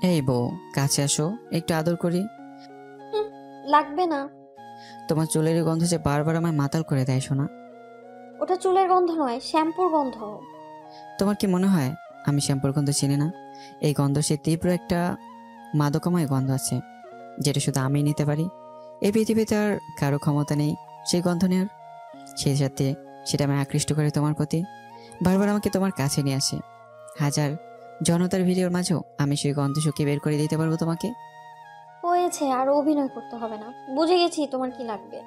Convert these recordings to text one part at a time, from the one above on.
এই বউ, কাছে আসো, একটু আদর করি। হুম, লাগবে না। তোমার চুলের গন্ধ যে বারবার আমায় মাতাল করে দেয় শোনা। ওটা চুলের গন্ধ নয়, শ্যাম্পুর গন্ধ। তোমার কি মনে হয় আমি শ্যাম্পুর গন্ধ চিনি না? এই গন্ধ সে তীব্র একটা মাদকময় গন্ধ আছে, যেটা শুধু আমিই নিতে পারি। এই পৃথিবীতে আর কারো ক্ষমতা নেই সেই গন্ধ নেওয়ার। সেই সাথে সেটা আমায় আকৃষ্ট করে তোমার প্রতি, বারবার আমাকে তোমার কাছে নিয়ে আসে। হাজার জনতার ভিডিওর মাঝেও আমি সেই গন্ধ শুকিয়ে বের করে দিতে পারবো তোমাকে। হয়েছে, আর অভিনয় করতে হবে না। বুঝে গেছি তোমার কি লাগবে।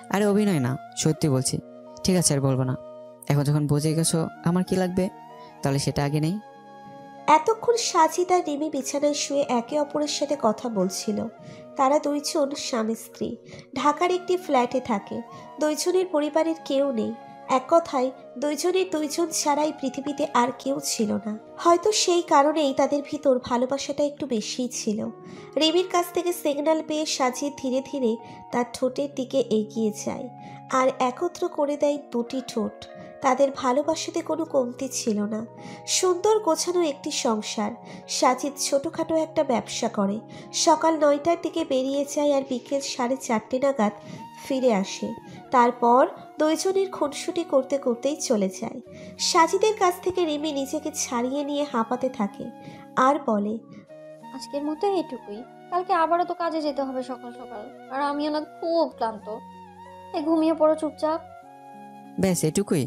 আরে অভিনয় না, সত্যি বলছি। ঠিক আছে, আর বলবো না। এখন যখন বুঝে গেছো আমার কি লাগবে, তাহলে সেটা আগে নেই। এতক্ষণ সাজিদ আর রিমি বিছানায় শুয়ে একে অপরের সাথে কথা বলছিল। তারা দুইজন স্বামী স্ত্রী, ঢাকার একটি ফ্ল্যাটে থাকে। দুইজনের পরিবারের কেউ নেই। এক কথায় দুইজনের দুইজন ছাড়াই পৃথিবীতে আর কেউ ছিল না। হয়তো সেই কারণেই তাদের ভিতর ভালোবাসাটা একটু বেশিই ছিল। রিমির কাছ থেকে সিগন্যাল পেয়ে সাজিদ ধীরে ধীরে তার ঠোঁটের দিকে এগিয়ে যায় আর একত্র করে দেয় দুটি ঠোঁট। তাদের ভালোবাসাতে কোনো কমতি ছিল না। সুন্দর গোছানো একটি সংসার। সাজিদ ছোটোখাটো একটা ব্যবসা করে। সকাল 9টার দিকে বেরিয়ে যায় আর বিকেল 4:30 নাগাদ ফিরে আসে। তারপর দুইজনের খুনসুটি করতে করতেই চলে যায়। সাজিদের কাছ থেকে রিমি নিজেকে ছাড়িয়ে নিয়ে হাঁপাতে থাকে আর বলে, আজকের মতো এটুকুই। কালকে আবারও তো কাজে যেতে হবে সকাল সকাল, আর আমিও না খুব ক্লান্ত। ঘুমিয়ে পড়ো চুপচাপ। ব্যাস এটুকুই?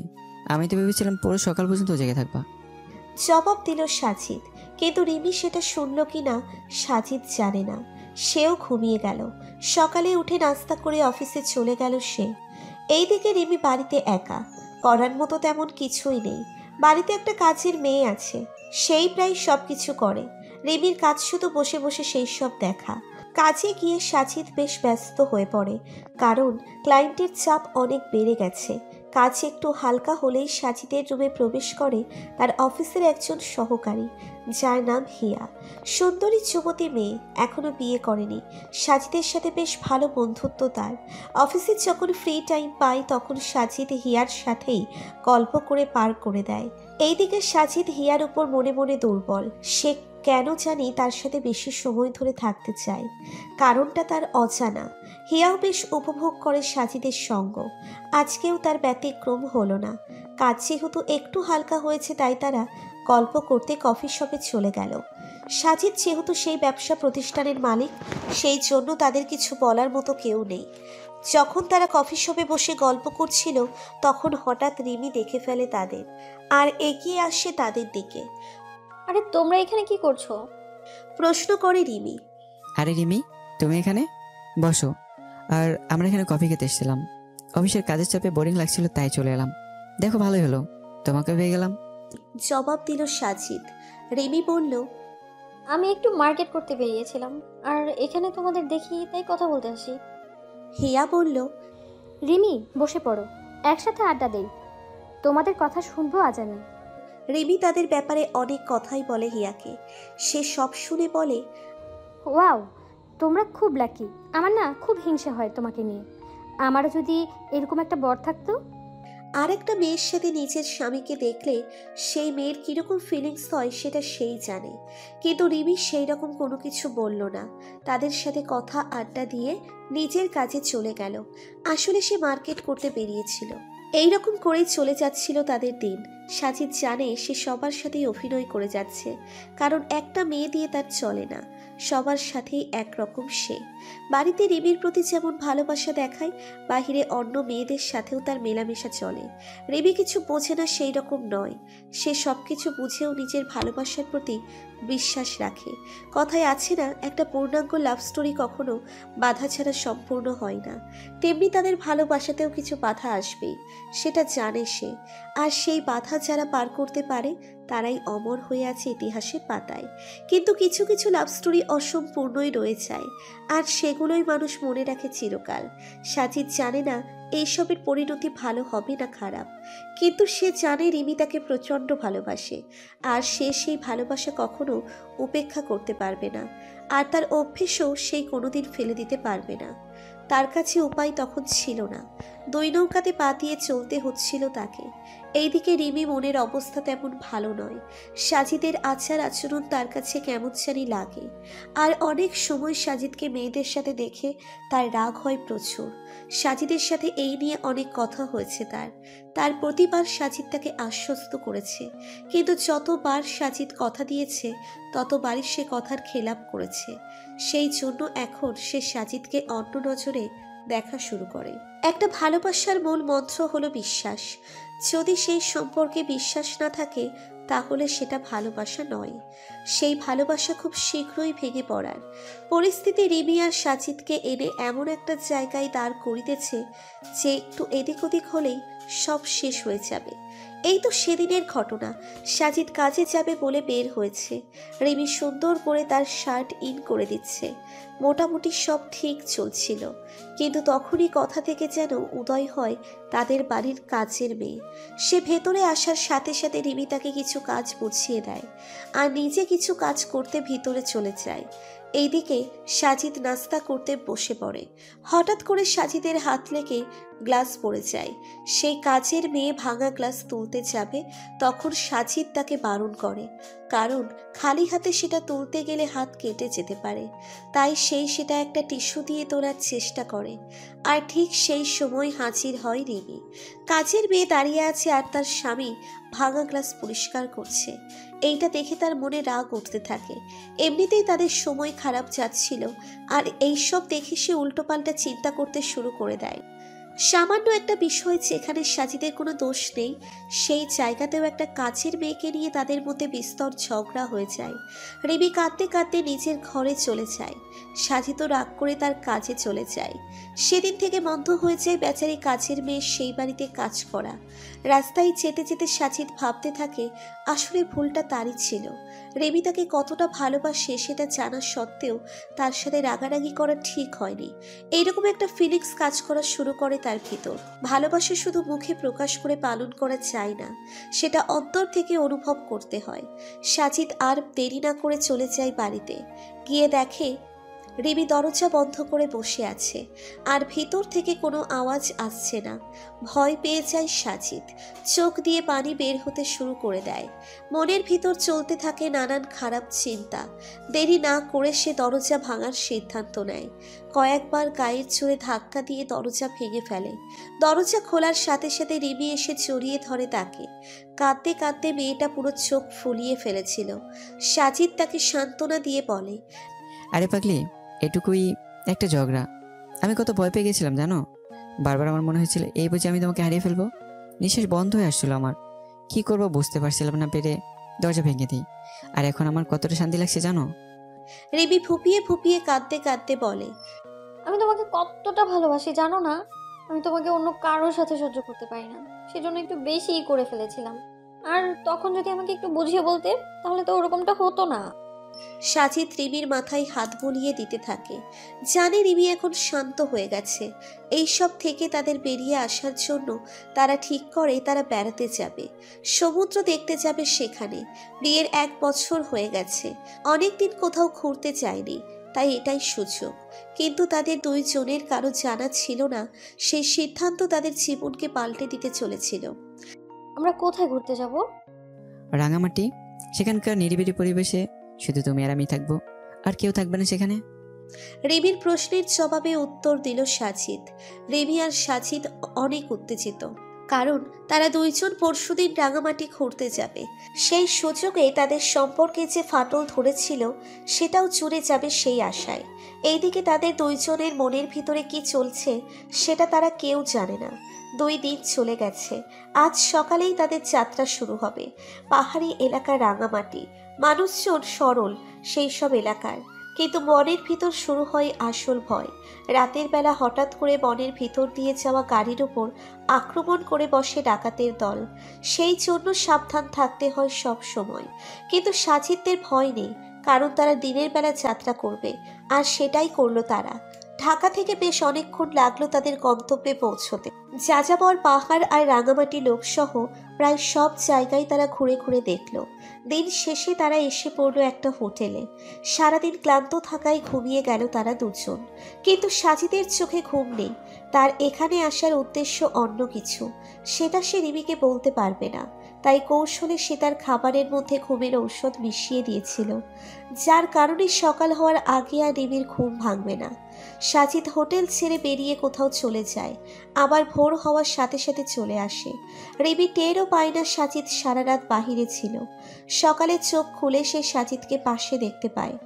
আমি তো ভেবেছিলাম পুরো সকাল পর্যন্ত জেগে থাকবা। জবাব দিল সাজিদ। কিন্তু রিমি সেটা শুনল কি না সাজিদ জানে না। সেও ঘুমিয়ে গেল। সকালে উঠে নাস্তা করে অফিসে চলে গেল সে। এইদিকে রিমি বাড়িতে একা। করার মতো তেমন কিছুই নেই। বাড়িতে একটা কাজের মেয়ে আছে, সেই প্রায় সব কিছু করে। রিমির কাজ শুধু বসে বসে সেই সব দেখা। কাজে গিয়ে সাজিদ বেশ ব্যস্ত হয়ে পড়ে, কারণ ক্লায়েন্টের চাপ অনেক বেড়ে গেছে। কাজ একটু হালকা হলেই সাজিদের রুমে প্রবেশ করে তার অফিসের একজন সহকারী, যার নাম হিয়া। সুন্দরী যুবতী মেয়ে, এখনো বিয়ে করেনি। সাজিদের সাথে বেশ ভালো বন্ধুত্ব তার। অফিসে যখন ফ্রি টাইম পায় তখন সাজিদ হিয়ার সাথেই গল্প করে পার করে দেয়। এইদিকে সাজিদ হিয়ার উপর মনে মনে দুর্বল। সে কেন জানি তার সাথে বেশি সময় ধরে থাকতে চায়। কারণটা তার অজানা। হিয়াও বেশ উপভোগ করে সাজিদের সঙ্গ। আজকেও তার ব্যতিক্রম হলো না। কাজ যেহেতু একটু হালকা হয়েছে তাই তারা গল্প করতে কফি শপে চলে গেল। সাজিদ যেহেতু সেই ব্যবসা প্রতিষ্ঠানের মালিক, সেই জন্য তাদের কিছু বলার মতো কেউ নেই। যখন তারা কফি শপে বসে গল্প করছিল তখন হঠাৎ রিমি দেখে ফেলে তাদের আর এগিয়ে আসে তাদের দিকে। আরে তোমরা এখানে কি করছো? প্রশ্ন করে রিমি। আরে রিমি, তুমি এখানে বসো। আর আমরা এখানে কফি খেতে এসেছিলাম। অফিসের কাজের চাপে বোরিং লাগছিল তাই চলে এলাম। দেখো ভালোই হলো, তোমাকে পেয়ে গেলাম। জবাব দিল সাজিদ। রিমি বলল, আমি একটু মার্কেট করতে বেরিয়েছিলাম, আর এখানে তোমাদের দেখি তাই কথা বলতে আসি। হিয়া বলল, রিমি, বসে পড়ো, একসাথে আড্ডা দেই। তোমাদের কথা শুনবো আজ আমি। রিমি তাদের ব্যাপারে অনেক কথাই বলে হিয়াকে। সে সব শুনে বলে, ওয়াও, তোমরা খুব লাকি। আমার না খুব হিংসা হয় তোমাকে নিয়ে। আমারও যদি এরকম একটা বর থাকতো। আর একটা মেয়ের সাথে নিজের স্বামীকে দেখলে সেই মেয়ের কিরকম ফিলিংস হয় সেটা সেই জানে। কিন্তু রিমি সেই রকম কোনো কিছু বলল না। তাদের সাথে কথা আড্ডা দিয়ে নিজের কাজে চলে গেল। আসলে সে মার্কেট করতে বেরিয়েছিল। এই রকম করেই চলে যাচ্ছিল তাদের দিন। সাজিদ জানে সে সবার সাথেই অভিনয় করে যাচ্ছে, কারণ একটা মেয়ে দিয়ে তার চলে না। সবার সাথেই একরকম সে। বাড়িতে রিমির প্রতি যেমন ভালোবাসা দেখায়, বাহিরে অন্য মেয়েদের সাথেও তার মেলামেশা চলে। রিমি কিছু বোঝে না সেই রকম নয়। সে সব কিছু বুঝেও নিজের ভালোবাসার প্রতি বিশ্বাস রাখে। কথায় আছে না, একটা পূর্ণাঙ্গ লাভ স্টোরি কখনো বাধা ছাড়া সম্পূর্ণ হয় না। তেমনি তাদের ভালোবাসাতেও কিছু বাধা আসবেই, সেটা জানে সে। আর সেই বাধা যারা পার করতে পারে তারাই অমর হয়ে আছে ইতিহাসের পাতায়। কিন্তু কিছু কিছু লাভ স্টোরি অসম্পূর্ণই রয়ে যায়, আর সেগুলোই মানুষ মনে রাখে চিরকাল। সাজিদ জানে না এইসবের পরিণতি ভালো হবে না খারাপ, কিন্তু সে জানে রিমি তাকে প্রচণ্ড ভালোবাসে, আর সে সেই ভালোবাসা কখনো উপেক্ষা করতে পারবে না। আর তার অভ্যেসও সেই কোনোদিন ফেলে দিতে পারবে না। তার কাছে উপায় তখন ছিল না। দুই নৌকাতে পা দিয়ে চলতে হচ্ছিল তাকে। এইদিকে রিমি মনের অবস্থা তেমন ভালো নয়। সাজিদের আচার আচরণ তার কাছে কেমন জানি লাগে। আর অনেক সময় সাজিদকে মেয়েদের সাথে দেখে তার রাগ হয় প্রচুর। সাজিদের সাথে এই নিয়ে অনেক কথা হয়েছে তার প্রতিবার সাজিদ তাকে আশ্বস্ত করেছে, কিন্তু যতবার সাজিদ কথা দিয়েছে ততবারই সে কথার খেলাপ করেছে। সেই জন্য এখন সে সাজিদকে অন্য নজরে দেখা শুরু করে। একটা ভালোবাসার মূল মন্ত্র হলো বিশ্বাস। যদি সেই সম্পর্কে বিশ্বাস না থাকে তাহলে সেটা ভালোবাসা নয়। সেই ভালোবাসা খুব শীঘ্রই ভেঙে পড়ার পরিস্থিতি রিমি আর সাজিদকে এনে এমন একটা জায়গায় দাঁড় করিতেছে যে একটু এদিক ওদিক হলেই সব শেষ হয়ে যাবে। এই তো সেদিনের ঘটনা। সাজিদ কাজে যাবে বলে বের হয়েছে। রিমি সুন্দর করে তার শার্ট ইন করে দিচ্ছে। মোটামুটি সব ঠিক চলছিল, কিন্তু তখনই কথা থেকে যেন উদয় হয় তাদের বাড়ির কাজের মেয়ে। সে ভেতরে আসার সাথে সাথে রিমি তাকে কিছু কাজ বুঝিয়ে দেয় আর নিজে কিছু কাজ করতে ভিতরে চলে যায়। এইদিকে সাজিদ নাস্তা করতে বসে পড়ে। হঠাৎ করে সাজিদের হাত লেগে গ্লাস পড়ে যায়। সেই কাজের মেয়ে ভাঙা গ্লাস তুলতে যাবে, তখন সাজিদ তাকে বারণ করে, কারণ খালি হাতে সেটা তুলতে গেলে হাত কেটে যেতে পারে। তাই সেটা একটা টিস্যু দিয়ে তোলার চেষ্টা করে। আর ঠিক সেই সময় হাজির হয় রিমি। কাজের মেয়ে দাঁড়িয়ে আছে আর তার স্বামী ভাঙা গ্লাস পরিষ্কার করছে। এইটা দেখে তার মনে রাগ উঠতে থাকে। এমনিতেই তাদের সময় খারাপ যাচ্ছিল, আর এইসব দেখে সে উল্টোপাল্টা চিন্তা করতে শুরু করে দেয়। সামান্য একটা বিষয় যেখানে সাজিদের কোনো দোষ নেই, সেই জায়গাতেও একটা কাজের মেয়েকে নিয়ে তাদের মধ্যে বিস্তর ঝগড়া হয়ে যায়। রিমি কাঁদতে কাঁদতে নিজের ঘরে চলে যায়। সাজিদও রাগ করে তার কাজে চলে যায়। সেদিন থেকে বন্ধ হয়ে যায় বেচারি কাজের মেয়ে সেই বাড়িতে কাজ করা। রাস্তায় যেতে যেতে সাজিদ ভাবতে থাকে আসলে ভুলটা তারই ছিল। রিমি তাকে কতটা ভালোবাসে সেটা জানা সত্ত্বেও তার সাথে রাগারাগি করা ঠিক হয়নি। এইরকম একটা ফিলিংস কাজ করা শুরু করে তার ভিতর। ভালোবাসা শুধু মুখে প্রকাশ করে পালন করা যায় না, সেটা অন্তর থেকে অনুভব করতে হয়। সাজিদ আর দেরি না করে চলে যায় বাড়িতে। গিয়ে দেখে রিমি দরজা বন্ধ করে বসে আছে, আর ভিতর থেকে কোনো আওয়াজ আসছে না। ভয় পেয়ে যায় সাজিদ। চোখ দিয়ে পানি বের হতে শুরু করে দেয়। মনের ভিতর চলতে থাকে নানান খারাপ চিন্তা। দেরি না করে সে দরজা ভাঙার সিদ্ধান্ত নেয়। কয়েকবার গায়ের জোরে ধাক্কা দিয়ে দরজা ভেঙে ফেলে। দরজা খোলার সাথে সাথে রিমি এসে জড়িয়ে ধরে তাকে। কাঁদতে কাঁদতে মেয়েটা পুরো চোখ ফুলিয়ে ফেলেছিল। সাজিদ তাকে সান্ত্বনা দিয়ে বলে, আরে পাগলি, এটুকুই একটা ঝগড়া। আমি কত ভয় পেয়ে গেছিলাম জানো। বারবার আমার মনে হয়েছিল এই বুঝে আমি তোমাকে হারিয়ে ফেলবো। নিঃশ্বাস বন্ধ হয়ে আসছিল আমার। কি করবো বুঝতে পারছিলাম না পেরে দরজা ভেঙে দিই। আর এখন আমার কতটা শান্তি লাগছে জানো। রিমি ফুপিয়ে ফুপিয়ে কাঁদতে কাঁদতে বলে, আমি তোমাকে কতটা ভালোবাসি জানো না। আমি তোমাকে অন্য কারোর সাথে সহ্য করতে পারি না, সেজন্য একটু বেশিই করে ফেলেছিলাম। আর তখন যদি আমাকে একটু বুঝিয়ে বলতে তাহলে তো ওরকমটা হতো না। সাজিদ রিমির মাথায় হাত বুলিয়ে দিতে থাকে। জানে রিমি এখন শান্ত হয়ে গেছে। এইসব থেকে তাদের বেরিয়ে আসার জন্য তারা ঠিক করে তারা বেড়াতে যাবে, সমুদ্র দেখতে যাবে সেখানে। বিয়ের 1 বছর হয়ে গেছে, অনেকদিন কোথাও ঘুরতে যায়নি, তাই এটাই সুযোগ। কিন্তু তাদের দুইজনের কারো জানা ছিল না সেই সিদ্ধান্ত তাদের জীবনকে পাল্টে দিতে চলেছিল। আমরা কোথায় ঘুরতে যাব? রাঙামাটি। সেখানকার নিরিবিলি পরিবেশে শুধু তুমি আর আমি থাকবো, আর কেউ থাকবে না সেখানে। রিমির প্রশ্নের জবাবে উত্তর দিল সাজিদ। রিমি আর সাজিদ অনেক উত্তেজিত, কারণ তারা দুইজন পরশুদিন রাঙামাটি ঘুরতে যাবে। সেই সুযোগে তাদের সম্পর্কে যে ফাটল ধরেছিল সেটাও জুড়ে যাবে সেই আশায়। এইদিকে তাদের দুইজনের মনের ভিতরে কি চলছে সেটা তারা কেউ জানে না। 2 দিন চলে গেছে। আজ সকালেই তাদের যাত্রা শুরু হবে। পাহাড়ি এলাকা রাঙামাটি, মানুষজন সরল সেই সব এলাকার, কিন্তু মনের ভিতর শুরু হয় আসল ভয়। রাতের বেলা হঠাৎ করে বনের ভিতর দিয়ে যাওয়া গাড়ির ওপর আক্রমণ করে বসে ডাকাতের দল। সেই জন্য সাবধান থাকতে হয় সব সময়। কিন্তু সাজিদদের ভয় নেই, কারণ তারা দিনের বেলা যাত্রা করবে, আর সেটাই করলো তারা। ঢাকা থেকে বেশ অনেকক্ষণ লাগলো তাদের গন্তব্যে পৌঁছতে। যাযাবর, পাহাড় আর রাঙামাটি লোকসহ প্রায় সব জায়গায় তারা ঘুরে ঘুরে দেখলো। দিন শেষে তারা এসে পড়লো একটা হোটেলে। সারাদিন ক্লান্ত থাকায় ঘুমিয়ে গেল তারা দুজন। কিন্তু সাজিদের চোখে ঘুম নেই। তার এখানে আসার উদ্দেশ্য অন্য কিছু, সেটা সে রিমিকে বলতে পারবে না। তাই কৌশলে সে তার খাবারের মধ্যে ঘুমের ঔষধ মিশিয়ে দিয়েছিল, যার কারণে সকাল হওয়ার আগে আর রিমির ঘুম ভাঙবে না। সাজিদ হোটেল ছেড়ে বেরিয়ে কোথাও চলে যায়, আবার ভোর হওয়ার সাথে সাথে চলে আসে। রিমি টেরও পায় না সাজিদ সারা রাত বাহিরে ছিল। সকালে চোখ খুলে সে সাজিদকে পাশে দেখতে পায়।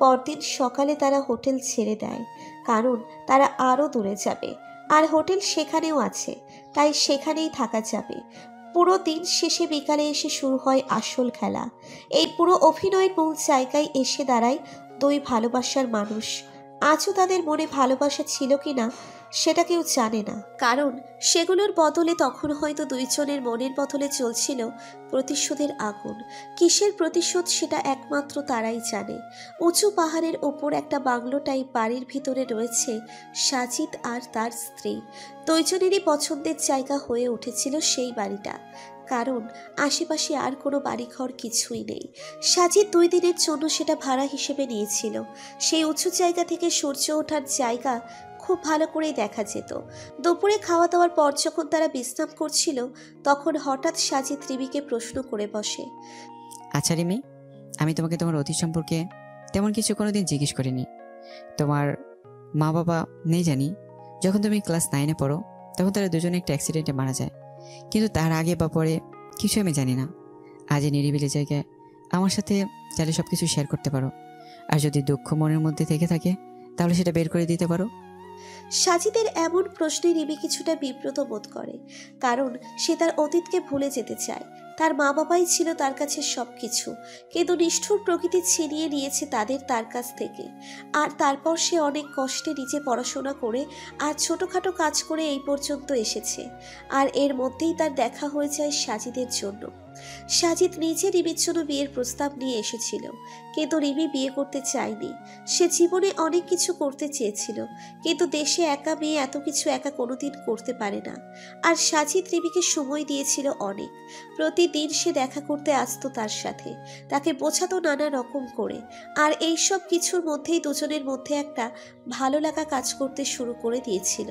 পরদিন সকালে তারা হোটেল ছেড়ে দেয়, কারণ তারা আরও দূরে যাবে, আর হোটেল সেখানেও আছে, তাই সেখানেই থাকা যাবে। পুরো দিন শেষে বিকালে এসে শুরু হয় আসল খেলা। এই পুরো অভিনয়ের মূল জায়গায় এসে দাঁড়ায় দুই ভালোবাসার মানুষ। আজও তাদের মনে ভালোবাসা ছিল কিনা সেটা কেউ জানে না, কারণ সেগুলোর বদলে তখন হয়তো দুইজনের মনের বদলে চলছিল প্রতিশোধের আগুন। কিসের প্রতিশোধ সেটা একমাত্র তারাই জানে। উঁচু পাহাড়ের ওপর একটা বাংলো টাইপ বাড়ির ভিতরে রয়েছে সাজিদ আর তার স্ত্রী। দুইজনেরই পছন্দের জায়গা হয়ে উঠেছিল সেই বাড়িটা, কারণ আশেপাশে আর কোনো বাড়িঘর কিছুই নেই। সাজিদ 2 দিনের জন্য সেটা ভাড়া হিসেবে নিয়েছিল। সেই উঁচু জায়গা থেকে সূর্য ওঠার জায়গা খুব ভালো করেই দেখা যেত। দুপুরে খাওয়া দাওয়ার পর যখন তারা বিশ্রাম করছিল, তখন হঠাৎ সাজিদ রিমিকে প্রশ্ন করে বসে, আচ্ছা রিমি, আমি তোমাকে তোমার অতীত সম্পর্কে তেমন কিছু কোনোদিন জিজ্ঞেস করিনি। তোমার মা বাবা নেই জানি। যখন তুমি ক্লাস 9-এ পড়ো তখন তারা দুজনে একটা অ্যাক্সিডেন্টে মারা যায়, কিন্তু তার আগে বা পরে কিছু আমি জানি না। আজ এই নিরিবিলি জায়গায় আমার সাথে চাইলে সব কিছু শেয়ার করতে পারো, আর যদি দুঃখ মনের মধ্যে থেকে থাকে তাহলে সেটা বের করে দিতে পারো। সাজিদের এমন প্রশ্নে রিমি কিছুটা বিব্রত বোধ করে, কারণ সে তার অতীতকে ভুলে যেতে চায়। তার মা বাবাই ছিল তার কাছে সব কিছু, কিন্তু নিষ্ঠুর প্রকৃতি ছিনিয়ে নিয়েছে তাদের তার কাছ থেকে। আর তারপর সে অনেক কষ্টে নিজে পড়াশোনা করে আর ছোটোখাটো কাজ করে এই পর্যন্ত এসেছে। আর এর মধ্যেই তার দেখা হয়ে যায় সাজিদের জন্য। সাজিদ নিজে রিমির জন্য বিয়ের প্রস্তাব নিয়ে এসেছিল, কিন্তু রিমি বিয়ে করতে চায়নি। সে জীবনে অনেক কিছু করতে চেয়েছিল, কিন্তু দেশে একা মেয়ে এত কিছু একা কোনোদিন করতে পারে না। আর সাজিদ রিমিকে সময় দিয়েছিল অনেক। প্রতিদিন সে দেখা করতে আসতো তার সাথে, তাকে বোঝাতো নানা রকম করে। আর এই সব কিছুর মধ্যেই দুজনের মধ্যে একটা ভালো লাগা কাজ করতে শুরু করে দিয়েছিল।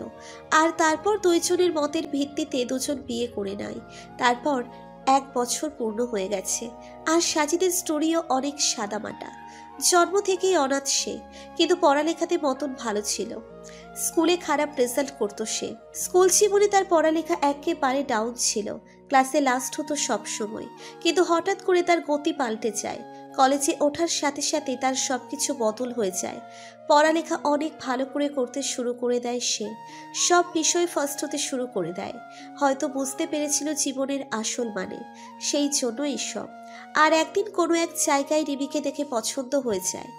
আর তারপর দুইজনের মতের ভিত্তিতে দুজন বিয়ে করে নেয়। তারপর 1 বছর পূর্ণ হয়ে গেছে। আর সাজিদের স্টোরিও অনেক সাদামাটা। জন্ম থেকেই অনাথ সে, কিন্তু পড়ালেখাতে মতন ভালো ছিল। স্কুলে খারাপ রেজাল্ট করতো সে। স্কুল জীবনে তার পড়ালেখা একেবারে ডাউন ছিল। ক্লাসে লাস্ট হতো সব সময়, কিন্তু হঠাৎ করে তার গতি পাল্টে যায়। কলেজে ওঠার সাথে সাথে তার সবকিছু বদল হয়ে যায়। পড়ালেখা অনেক ভালো করে করতে শুরু করে দেয় সে। সব বিষয় ফার্স্ট হতে শুরু করে দেয়। হয়তো বুঝতে পেরেছিল জীবনের আসল মানে, সেই জন্য এইসব। আর একদিন কোনো এক জায়গায় রিমিকে দেখে পছন্দ হয়ে যায়,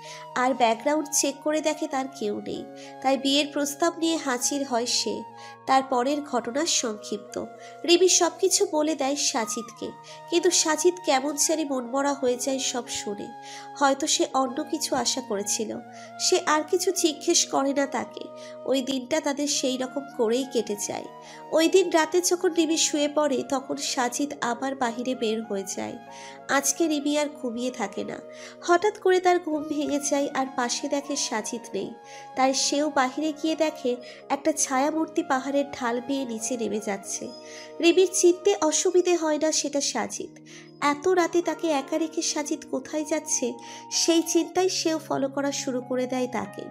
আর ব্যাকগ্রাউন্ড চেক করে দেখে তার কেউ নেই। তাই বিয়ের প্রস্তাব নিয়ে হাজির হয় সে। তার পরের ঘটনা সংক্ষিপ্ত। রিমি সবকিছু বলে দেয় সাজিদকে, কিন্তু সাজিদ কেমন জানি মনমরা হয়ে যায় সব শুনে। হয়তো সে অন্য কিছু আশা করেছিল। সে আর কিছু জিজ্ঞেস করে না তাকে। ওই দিনটা তাদের সেই রকম করেই কেটে যায়। ওই দিন রাতে যখন রিমি শুয়ে পড়ে, তখন সাজিদ আবার বাহিরে বের হয়ে যায়। আজকে রিমি আর ঘুমিয়ে থাকে না। হঠাৎ করে তার ঘুম ভেঙে যায়, আর পাশে দেখে সাজিদ নেই। তাই সেও বাহিরে গিয়ে দেখে একটা ছায়ামূর্তি পাহাড়ের ঢাল বেয়ে নিচে নেমে যাচ্ছে। রিমির চিনতে অসুবিধে হয় না সেটা সাজিদ। এত রাতে তাকে একা রেখে সাজিদ কোথায় যাচ্ছে সেই চিন্তায় সেও ফলো করা শুরু করে দেয় তাকে।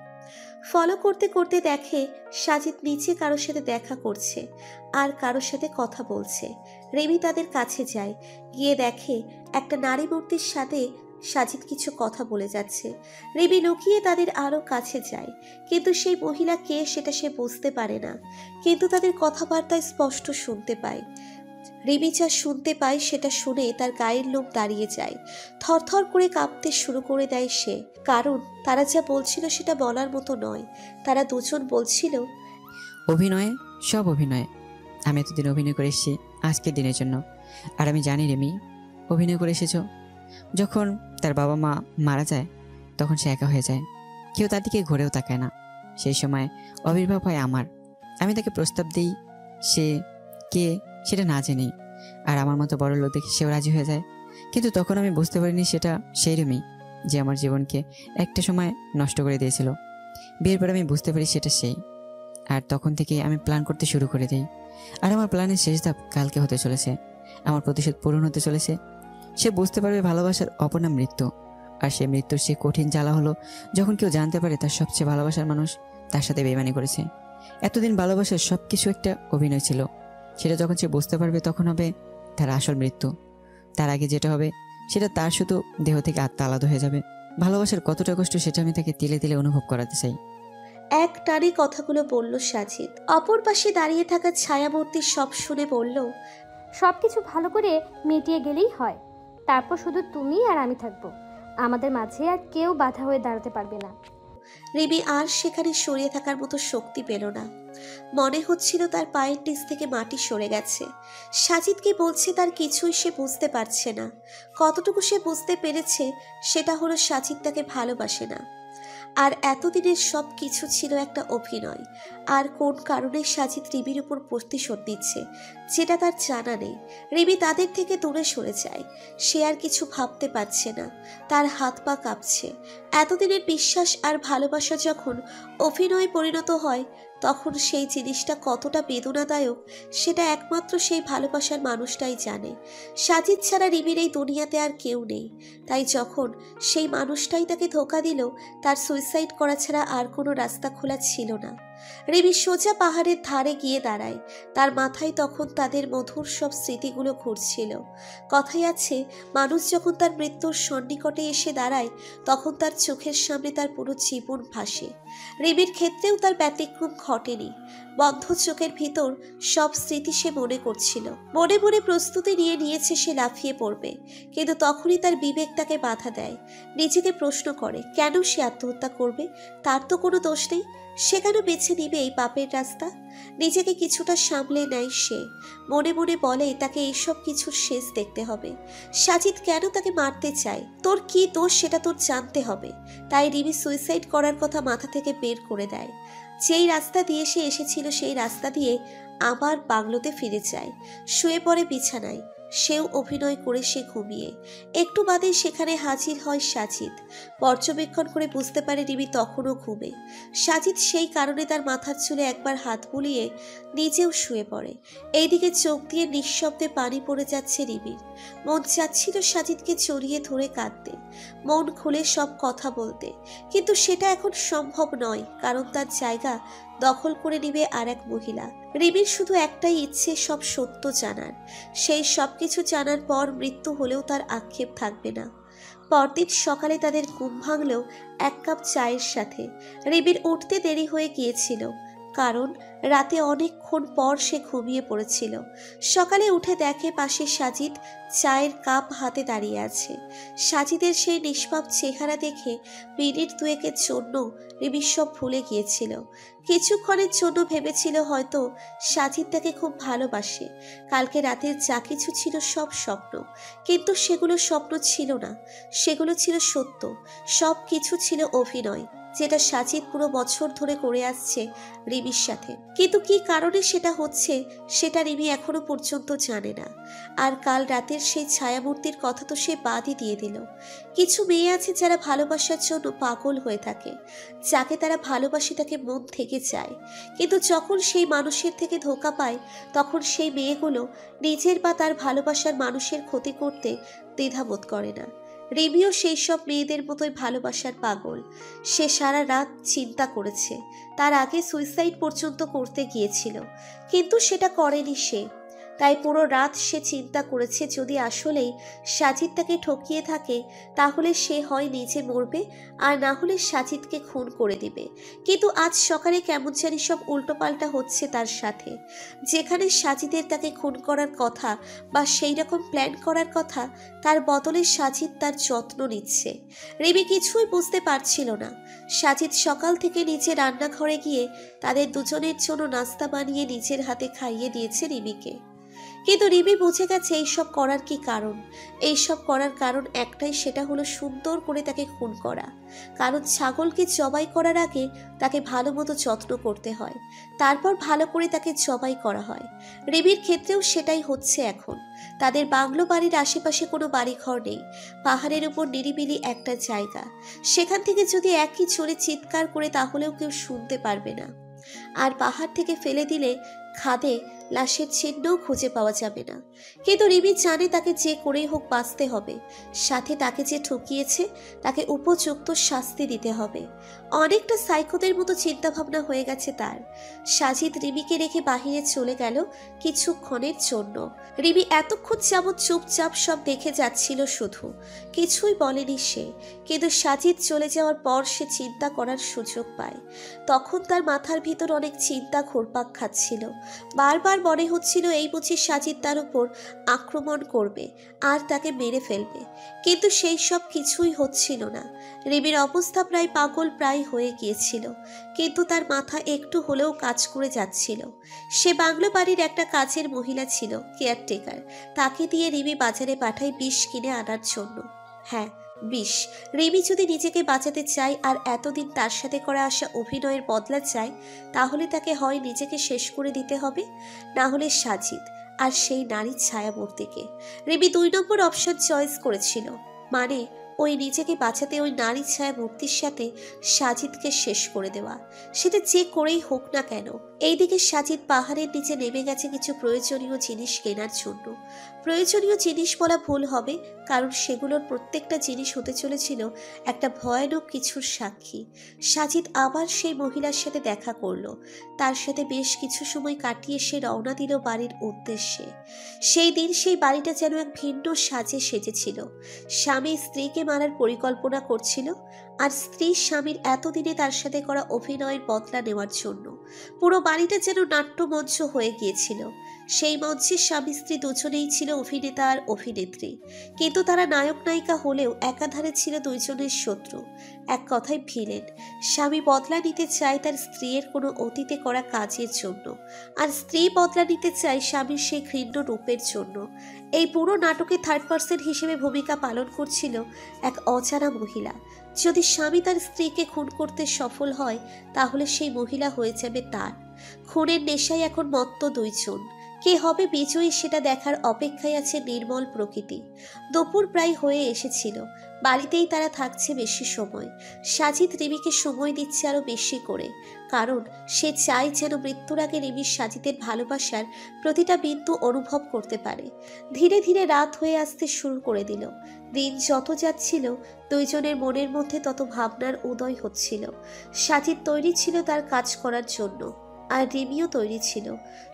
ফলো করতে করতে দেখে সাজিদ নিচে কারোর সাথে দেখা করছে আর কারোর সাথে কথা বলছে। রিমি তাদের কাছে যায়, গিয়ে দেখে একটা নারী মূর্তির সাথে সাজিদ কিছু কথা বলে যাচ্ছে। রিমি লুকিয়ে তাদের আরো কাছে যায়, কিন্তু সেই মহিলা কে সেটা সে বুঝতে পারে না। কিন্তু তাদের কথাবার্তায় স্পষ্ট শুনতে পায়। রিমি যা শুনতে পায় সেটা শুনে তার গায়ের লোম দাঁড়িয়ে যায়। থরথর করে কাঁপতে শুরু করে দেয় সে, কারণ তারা যা বলছিল সেটা বলার মতো নয়। তারা দুজন বলছিল, অভিনয়ে সব অভিনয়। আমি এতদিন অভিনয় করে এসেছি আজকের দিনের জন্য, আর আমি জানি রেমি অভিনয় করে এসেছো। যখন তার বাবা মা মারা যায় তখন সে একা হয়ে যায়, কেউ তার দিকে ঘুরেও তাকায় না। সেই সময় আবির্ভাব হয় আমার। আমি তাকে প্রস্তাব দিই, সে কে সেটা না জেনেই, আর আমার মতো বড় লোক দেখে সেও রাজি হয়ে যায়। কিন্তু তখন আমি বুঝতে পারিনি সেটা সেই রেমি যে আমার জীবনকে একটা সময় নষ্ট করে দিয়েছিল। বিয়ের পর আমি বুঝতে পারি সেটা সেই, আর তখন থেকে আমি প্ল্যান করতে শুরু করে দিই। আর আমার প্ল্যানের শেষ ধাপ কালকে হতে চলেছে। আমার প্রতিশোধ পূরণ হতে চলেছে। সে বুঝতে পারবে ভালোবাসার অপর নাম মৃত্যু। আর সে মৃত্যুর সে কঠিন জ্বালা হলো যখন কেউ জানতে পারে তার সবচেয়ে ভালোবাসার মানুষ তার সাথে বেইমানি করেছে। এতদিন ভালোবাসার সব কিছু একটা অভিনয় ছিল, সেটা যখন সে বুঝতে পারবে তখন হবে তার আসল মৃত্যু। তার আগে যেটা হবে সেটা তার শুধু দেহ থেকে আত্মা আলাদা হয়ে যাবে। ভালোবাসার কতটা কষ্ট সেটা আমি তাকে তিলে তিলে অনুভব করাতে চাই। এক টানে কথাগুলো বলল সাজিদ। অপর পাশে দাঁড়িয়ে থাকা ছায়ামূর্তি সব শুনে বলল, সব কিছু ভালো করে মিটিয়ে গেলেই হয়, তারপর শুধু তুমি আর আমি থাকবো। আমাদের মাঝে আর কেউ বাধা হয়ে দাঁড়াতে পারবে না। রিমি আর সেখানে সরিয়ে থাকার মতো শক্তি পেল না। মনে হচ্ছিল তার পায়ের নিচ থেকে মাটি সরে গেছে। সাজিদ কি বলছে তার কিছুই সে বুঝতে পারছে না। কতটুকু সে বুঝতে পেরেছে সেটা হলো সাজিদ তাকে ভালোবাসে না, আর এতদিনের সব কিছু ছিল একটা অভিনয়। আর কোন কারণে সাজিদ রিমির উপর প্রতিশোধ দিচ্ছে যেটা তার জানা নেই। রিমি তাদের থেকে দূরে সরে যায়। সে আর কিছু ভাবতে পারছে না, তার হাত পা কাঁপছে। এতদিনের বিশ্বাস আর ভালোবাসা যখন অভিনয়ে পরিণত হয় তখন সেই জিনিসটা কতটা বেদনাদায়ক সেটা একমাত্র সেই ভালোবাসার মানুষটাই জানে। সাজিদ ছাড়া রিমির এই দুনিয়াতে আর কেউ নেই। তাই যখন সেই মানুষটাই তাকে ধোঁকা দিল, তার সুইসাইড করা ছাড়া আর কোনো রাস্তা খোলা ছিল না। রিমি সোজা পাহাড়ের ধারে গিয়ে দাঁড়ায়। তার মাথায় তখন তাদের মধুর সব স্মৃতিগুলো ঘুরছিল। কথাই আছে, মানুষ যখন তার মৃত্যুর সন্নিকটে এসে দাঁড়ায় তখন তার চোখের সামনে তার পুরো জীবন ভাসে। রিমির ক্ষেত্রেও তার ব্যতিক্রম ঘটেনি। বন্ধ চোখের ভিতর সব স্মৃতি সে মনে করছিল। মনে মনে প্রস্তুতি নিয়েছে সে লাফিয়ে পড়বে, কিন্তু তখনই তার বিবেক তাকে বাধা দেয়। নিজেকে প্রশ্ন করে কেন সে আত্মহত্যা করবে, তার তো কোনো দোষ নেই। সে কেন বেছে নিবে এই পাপের রাস্তা? নিজেকে কিছুটা সামলে নেয় সে। মনে মনে বলে তাকে এইসব কিছুর শেষ দেখতে হবে। সাজিদ কেন তাকে মারতে চায়, তোর কি দোষ সেটা তোর জানতে হবে। তাই রিমি সুইসাইড করার কথা মাথা থেকে বের করে দেয়। যেই রাস্তা দিয়ে সে এসেছিল সেই রাস্তা দিয়ে আবার বাংলোতে ফিরে যায়। শুয়ে পড়ে বিছানায়। সেও অভিনয় করে সে ঘুমিয়ে। একটু বাদে সেখানে হাজির হয় সাজিদ। পর্যবেক্ষণ করে বুঝতে পারে রিমি তখনও ঘুমে। সাজিদ সেই কারণে তার মাথার চুলে একবার হাত বুলিয়ে নিজেও শুয়ে পড়ে। এইদিকে চোখ দিয়ে নিঃশব্দে পানি পড়ে যাচ্ছে রিমির। মন চাচ্ছিল সাজিদকে জড়িয়ে ধরে কাঁদতে, মন খুলে সব কথা বলতে, কিন্তু সেটা এখন সম্ভব নয়, কারণ তার জায়গা দখল করে নিবে আর এক মহিলা। রিমির শুধু একটাই ইচ্ছে, সব সত্য জানার। সেই সব কিছু জানার পর মৃত্যু হলেও তার আক্ষেপ থাকবে না। পরদিন সকালে তাদের ঘুম ভাঙলেও এক কাপ চায়ের সাথে। রিমির উঠতে দেরি হয়ে গিয়েছিল, কারণ রাতে অনেকক্ষণ পর সে ঘুমিয়ে পড়েছিল। সকালে উঠে দেখে পাশে সাজিদ চায়ের কাপ হাতে দাঁড়িয়ে আছে। সাজিদের সেই নিষ্পাপ চেহারা দেখে মিনিট দুয়েকের জন্য রিমি সব ভুলে গিয়েছিল। কিছুক্ষণের জন্য ভেবেছিল হয়তো সাজিদ তাকে খুব ভালোবাসে। কালকে রাতের যা কিছু ছিল সব স্বপ্ন, কিন্তু সেগুলো স্বপ্ন ছিল না, সেগুলো ছিল সত্য। সব কিছু ছিল অভিনয়, যেটা সাজিদ পুরো বছর ধরে করে আসছে রিমির সাথে। কিন্তু কি কারণে সেটা হচ্ছে সেটা রিমি এখনো পর্যন্ত জানে না। আর কাল রাতের সেই ছায়ামূর্তির কথা তো সে বাদই দিয়ে দিল। কিছু মেয়ে আছে যারা ভালোবাসার জন্য পাগল হয়ে থাকে, যাকে তারা ভালোবাসে তাকে মন থেকে চায়, কিন্তু যখন সেই মানুষের থেকে ধোঁকা পায় তখন সেই মেয়েগুলো নিজের বা তার ভালোবাসার মানুষের ক্ষতি করতে দ্বিধাবোধ করে না। রিমিও সেই সব মেয়েদের মতোই ভালোবাসার পাগল। সে সারা রাত চিন্তা করেছে, তার আগে সুইসাইড পর্যন্ত করতে গিয়েছিল, কিন্তু সেটা করেনি সে। তাই পুরো রাত সে চিন্তা করেছে যদি আসলেই সাজিদ তাকে ঠকিয়ে থাকে তাহলে সে হয় নিজে মরবে, আর না হলে সাজিদকে খুন করে দিবে। কিন্তু আজ সকালে কেমন জানি সব উল্টোপাল্টা হচ্ছে তার সাথে। যেখানে সাজিদের তাকে খুন করার কথা বা সেই রকম প্ল্যান করার কথা, তার বদলে সাজিদ তার যত্ন নিচ্ছে। রিমি কিছুই বুঝতে পারছিল না। সাজিদ সকাল থেকে নিচে রান্নাঘরে গিয়ে তাদের দুজনের জন্য নাস্তা বানিয়ে নিজের হাতে খাইয়ে দিয়েছে রিমিকে। কিন্তু রিমি বুঝে গেছে এইসব করার কি কারণ। এইসব করার কারণ একটাই, সেটা হলো সুন্দর করে তাকে খুন করা। কারণ ছাগলকে জবাই করার আগে তাকে ভালো মতো যত্ন করতে হয়, তারপর ভালো করে তাকে জবাই করা হয়। রিমির ক্ষেত্রেও সেটাই হচ্ছে এখন। তাদের বাংলো বাড়ির আশেপাশে কোনো বাড়িঘর নেই, পাহাড়ের উপর নিরিবিলি একটা জায়গা। সেখান থেকে যদি একই জোরে চিৎকার করে তাহলেও কেউ শুনতে পারবে না। আর পাহাড় থেকে ফেলে দিলে খাদে লাশের চিহ্নও খুঁজে পাওয়া যাবে না। কিন্তু রিমি জানে তাকে যে করেই হোক বাঁচতে হবে, সাথে তাকে যে ঠকিয়েছে তাকে উপযুক্ত শাস্তি দিতে হবে। অনেকটা সাইকোদের মতো চিন্তাভাবনা হয়ে গেছে তার। সাজিদ রিমিকে রেখে বাহিরে চলে গেল কিছুক্ষণের জন্য। রিমি এতক্ষণ যাবৎ চুপচাপ সব দেখে যাচ্ছিল, শুধু কিছুই বলেনি সে। কিন্তু সাজিদ চলে যাওয়ার পর সে চিন্তা করার সুযোগ পায়। তখন তার মাথার ভিতর অনেক চিন্তা ঘুরপাক খাচ্ছিল। বারবার মনে হচ্ছিল এই বুঝি সাজিদ তার উপর আক্রমণ করবে আর তাকে মেরে ফেলবে। কিন্তু সেই সব কিছুই হচ্ছিল না। রিমির অবস্থা প্রায় পাগল প্রায় হয়ে গিয়েছিল, কিন্তু তার মাথা একটু হলেও কাজ করে যাচ্ছিল। সে বাংলো বাড়ির একটা কাজের মহিলা ছিল, কেয়ারটেকার। তাকে দিয়ে রিমি বাজারে পাঠায় বিষ কিনে আনার জন্য। হ্যাঁ, বিষ। রিমি যদি নিজেকে বাঁচাতে চায় আর এতদিন তার সাথে করা আসা অভিনয়ের বদলা চায়, তাহলে তাকে হয় নিজেকে শেষ করে দিতে হবে, না হলে সাজিদ আর সেই নারীর ছায়ামূর্তিকে। রিমি 2 নম্বর অপশন চয়েস করেছিল, মানে ওই নিজেকে বাঁচাতে ওই নারী ছায়া মূর্তির সাথে সাজিদকে শেষ করে দেওয়া, সেটা যে করেই হোক না কেন। এইদিকে সাজিদ পাহাড়ের নিচে নেমে গেছে কিছু প্রয়োজনীয় জিনিস কেনার জন্য। প্রয়োজনীয় জিনিস বলা ভুল হবে, কারণ সেগুলোর প্রত্যেকটা জিনিস হতে চলেছিল একটা ভয়ানক কিছুর সাক্ষী। সাজিদ আবার সেই মহিলার সাথে দেখা করলো। তার সাথে বেশ কিছু সময় কাটিয়ে সে রওনা দিল বাড়ির উদ্দেশ্যে। সেই দিন সেই বাড়িটা যেন এক ভিন্ন সাজে সেজেছিল। স্বামী স্ত্রীকে মারার পরিকল্পনা করছিল, আর স্ত্রী স্বামীর এতদিনে তার সাথে করা অভিনয়ের বদলা নেওয়ার জন্য। পুরো বাড়িটা যেন নাট্যমঞ্চ হয়ে গিয়েছিল। সেই মঞ্চে স্বামী স্ত্রী দুজনেই ছিল অভিনেতা আর অভিনেত্রী, কিন্তু তারা নায়ক নায়িকা হলেও একাধারে ছিল দুইজনের শত্রু, এক কথায় ভিলেন। স্বামী বদলা নিতে চায় তার স্ত্রীর কোনো অতীতে করা কাজের জন্য, আর স্ত্রী বদলা নিতে চায় স্বামীর সেই ঘৃণ্য রূপের জন্য। এই পুরো নাটকে থার্ড পার্সন হিসেবে ভূমিকা পালন করছিল এক অজানা মহিলা। যদি স্বামী তার স্ত্রীকে খুন করতে সফল হয়, তাহলে সেই মহিলা হয়ে যাবে তার। খুনের নেশায় এখন মত্ত দুইজন। কে হবে বিজয়ী সেটা দেখার অপেক্ষায় আছে নির্মল প্রকৃতি। দুপুর প্রায় হয়ে এসেছিল। বাড়িতেই তারা থাকছে বেশি সময়। সাজিদ রিমিকে সময় দিচ্ছে আরো বেশি করে, কারণ সে চায় যেন মৃত্যুর আগে রিমি সাজিদের ভালোবাসার প্রতিটা বিন্দু অনুভব করতে পারে। ধীরে ধীরে রাত হয়ে আসতে শুরু করে দিল। দিন যত যাচ্ছিল, দুইজনের মনের মধ্যে তত ভাবনার উদয় হচ্ছিল। সাজিদ তৈরি ছিল তার কাজ করার জন্য, আর রিমিও তৈরি ছিল।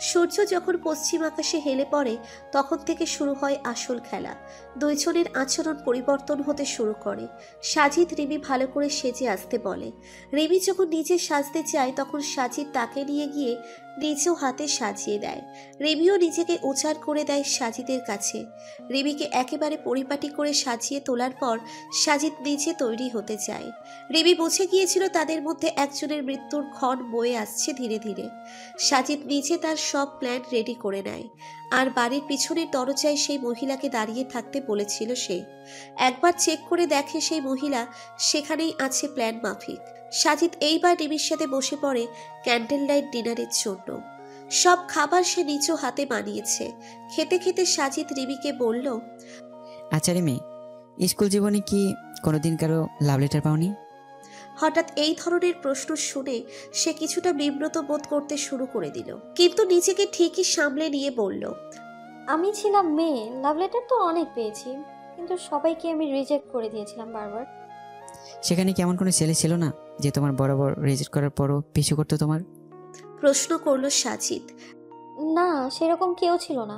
সূর্য যখন পশ্চিম আকাশে হেলে পড়ে, তখন থেকে শুরু হয় আসল খেলা। দুইজনের আচরণ পরিবর্তন হতে শুরু করে। সাজিদ রিমি ভালো করে সেজে আসতে বলে। রিমি যখন নিজে সাজতে চায়, তখন সাজিদ তাকে নিয়ে গিয়ে নিজেও হাতে সাজিয়ে দেয়। রিমিও নিজেকে উজাড় করে দেয় সাজিদের কাছে। রিমিকে একেবারে পরিপাটি করে সাজিয়ে তোলার পর সাজিদ নিজে তৈরি হতে চায়। রিমি বুঝে গিয়েছিল তাদের মধ্যে একজনের মৃত্যুর ক্ষণ বয়ে আসছে ধীরে ধীরে। সাজিদ নিজে তার সব প্ল্যান রেডি করে নেয়, আর বাড়ির পিছনের দরজায় সেই মহিলাকে দাঁড়িয়ে থাকতে বলেছিল সে। একবার চেক করে দেখে সেই মহিলা সেখানেই আছে প্ল্যান মাফিক। সাজিদ এইবার রিমির সাথে বসে পড়ে ক্যান্ডেল লাইট ডিনারের জন্য। সব খাবার সে নিজ হাতে বানিয়েছে। খেতে খেতে সাজিদ রিমিকে বলল, আচ্ছা রিমি, স্কুল জীবনে কি কোনোদিন কারো লাভ লেটার পাওনি? হঠাৎ এই ধরনের প্রশ্ন শুনে সে কিছুটা বিব্রত বোধ করতে শুরু করে দিল, কিন্তু নিজেকে ঠিকই সামলে নিয়ে বলল, আমি ছিলাম মেয়ে, লাভ লেটার তো অনেক পেয়েছি, কিন্তু সবাইকে আমি রিজেক্ট করে দিয়েছিলাম বারবার। সেখানে কি এমন কোনো ছেলে ছিল না যে তোমার বরাবর রিজেক্ট করার পরও পিছু করতো তোমার? প্রশ্ন করল সাজিদ। না, সেরকম কেউ ছিল না।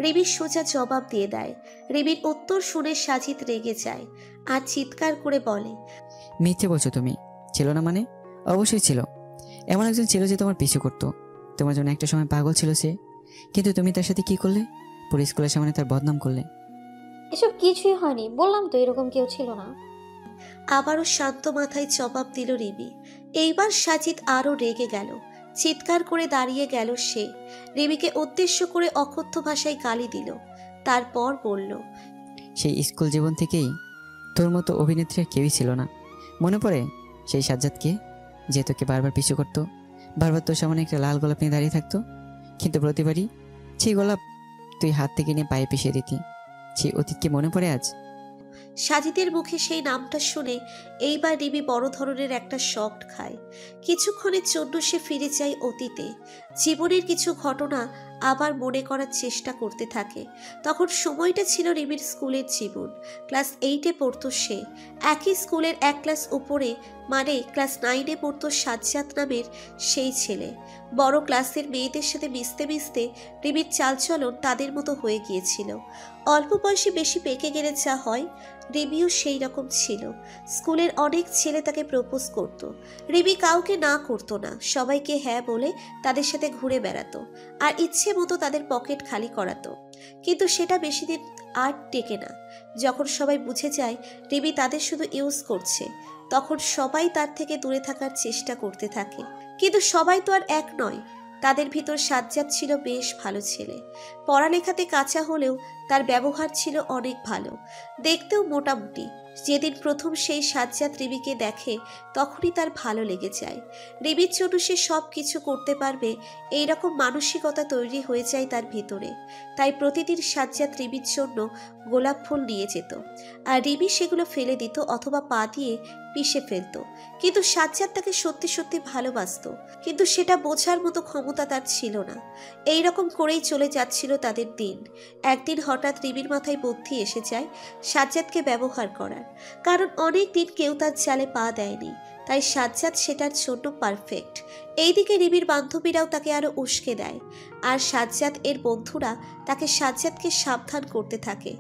রিমি সোজা জবাব দিয়ে দেয়। রিমির উত্তর শুনে সাজিদ রেগে যায় আর চিৎকার করে বলে, মিথ্যে বলছো তুমি। ছিল না মানে? অবশ্যই ছিল। এমন একজন ছিল যে তোমার পিছু করতো। তোমার জন্য একটা সময় পাগল ছিল সে, কিন্তু তুমি তার সাথে কি করলে? পুরো স্কুলের সামনে তার বদনাম করলে। এসব কিছুই হয়নি, বললাম তো এরকম কেউ ছিল না। আবারও শান্ত মাথায় জবাব দিল রিমি। এইবার সাজিদ আরও রেগে গেল। চিৎকার করে দাঁড়িয়ে গেল সে। রিমিকে উদ্দেশ্য করে অকথ্য ভাষায় গালি দিল। তারপর বলল, সেই স্কুল জীবন থেকেই তোর মতো অভিনেত্রী আর কেউই ছিল না। মনে পড়ে সেই সাজ্জাদকে, যে তোকে বারবার পিছু করতো, বারবার তোর সামনে একটা লাল গোলাপ নিয়ে দাঁড়িয়ে থাকতো, কিন্তু প্রতিবারই সেই গোলাপ তুই হাত থেকে নিয়ে পায়ে পিষিয়ে দিতি। সেই অতীত কি মনে পড়ে আজ? সাজিদের মুখে সেই নামটা শুনে এইবার রিমি বড় ধরনের একটা শক খায়। কিছুক্ষণের জন্য সে ফিরে যায় অতীতে, জীবনের কিছু ঘটনা আবার মনে করার চেষ্টা করতে থাকে। তখন সময়টা ছিল রিমির স্কুলের জীবন। ক্লাস 8-এ পড়তো সে। একই স্কুলের এক ক্লাস উপরে, মানে ক্লাস 9-এ পড়তো সাজ্জাদ নামের সেই ছেলে। বড় ক্লাসের মেয়েদের সাথে মিশতে মিশতে রিমির চালচলন তাদের মতো হয়ে গিয়েছিল। অল্প বয়সে বেশি পেকে গেলে যা হয়, রিমিও সেই রকম ছিল। স্কুলের অনেক ছেলে তাকে প্রপোজ করত। রিমি কাউকে না করতো না, সবাইকে হ্যাঁ বলে তাদের সাথে ঘুরে বেড়াতো আর ইচ্ছে মতো তাদের পকেট খালি করাতো। কিন্তু সেটা বেশি দিন আর টেকে না। যখন সবাই বুঝে যায় রিমি তাদের শুধু ইউজ করছে, তখন সবাই তার থেকে দূরে থাকার চেষ্টা করতে থাকে। কিন্তু সবাই তো আর এক নয়। তাদের ভিতর সাজ্জাদ ছিল বেশ ভালো ছেলে। পড়ালেখাতে কাঁচা হলেও তার ব্যবহার ছিল অনেক ভালো, দেখতেও মোটামুটি। যেদিন প্রথম সেই সাজ্জাদ রিমিকে দেখে তখনই তার ভালো লেগে যায়। রিমির জন্য সে সব কিছু করতে পারবে এইরকম মানসিকতা তৈরি হয়ে যায় তার ভিতরে। তাই প্রতিদিন সাজ্জাদ রিমির জন্য গোলাপ ফুল নিয়ে যেত, আর রিমি সেগুলো ফেলে দিত অথবা পা দিয়ে পিষে ফেলত। কিন্তু সাজ্জাদ তাকে সত্যি সত্যি ভালোবাসতো, কিন্তু সেটা বোঝার মতো ক্ষমতা তার ছিল না। এইরকম করেই চলে যাচ্ছিল তাদের দিন। একদিন হঠাৎ রিমির মাথায় বুদ্ধি এসে যায় সাজ্জাদকে ব্যবহার করার, কারণ অনেক দিন কেউ তার জালে পা দেয়নি, তাই সাজ্জাদ সেটার জন্য পারফেক্ট। এইদিকে রিমির বান্ধবীরাও তাকে আরো উস্কে দেয়, আর সাজ্জাদ এর বন্ধুরা তাকে সাজ্জাদকে সাবধান করতে থাকে।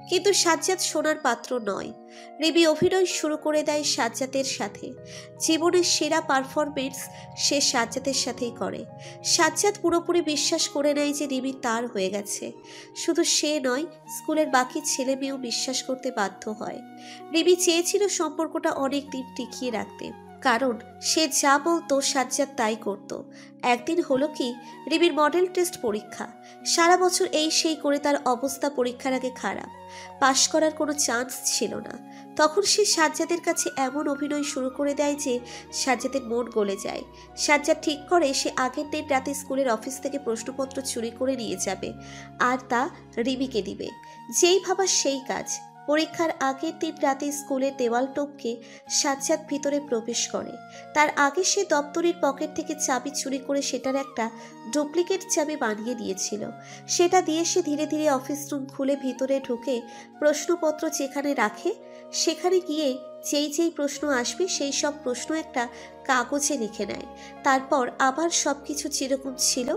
কিন্তু সাজ্জাদ শোনার পাত্র নয়। রিমি অভিনয় শুরু করে দেয় সাজ্জাদের সাথে। জীবনের সেরা পারফরমেন্স সে সাজ্জাদের সাথেই করে। সাজ্জাদ পুরোপুরি বিশ্বাস করে নেয় যে রিমি তার হয়ে গেছে। শুধু সে নয়, স্কুলের বাকি ছেলে মেয়েও বিশ্বাস করতে বাধ্য হয়। রিমি চেয়েছিল সম্পর্কটা অনেক দিন টিকিয়ে রাখতে, কারণ সে যা বলতো সাজ্জাদ তাই করত। একদিন হলো কি, রিমির মডেল টেস্ট পরীক্ষা। সারা বছর এই সেই করে তার অবস্থা পরীক্ষার আগে খারাপ, পাশ করার কোনো চান্স ছিল না। তখন সে সাজ্জাদের কাছে এমন অভিনয় শুরু করে দেয় যে সাজ্জাদের মন গলে যায়। সাজ্জাদ ঠিক করে সে আগের দিন রাতে স্কুলের অফিস থেকে প্রশ্নপত্র চুরি করে নিয়ে যাবে আর তা রিমিকে দিবে। যেই ভাবা সেই কাজ। পরীক্ষার আগের দিন রাতে স্কুলের দেওয়াল টপকে সাজ্জাদ ভিতরে প্রবেশ করে। তার আগে সে দপ্তরের পকেট থেকে চাবি চুরি করে সেটার একটা ডুপ্লিকেট চাবি বানিয়ে নিয়েছিল। সেটা দিয়ে সে ধীরে ধীরে অফিস রুম খুলে ভিতরে ঢুকে প্রশ্নপত্র যেখানে রাখে সেখানে গিয়ে যেই প্রশ্ন আসবে সেই সব প্রশ্ন একটা কাগজে লিখে নেয়। তারপর আবার সব কিছু যেরকম ছিল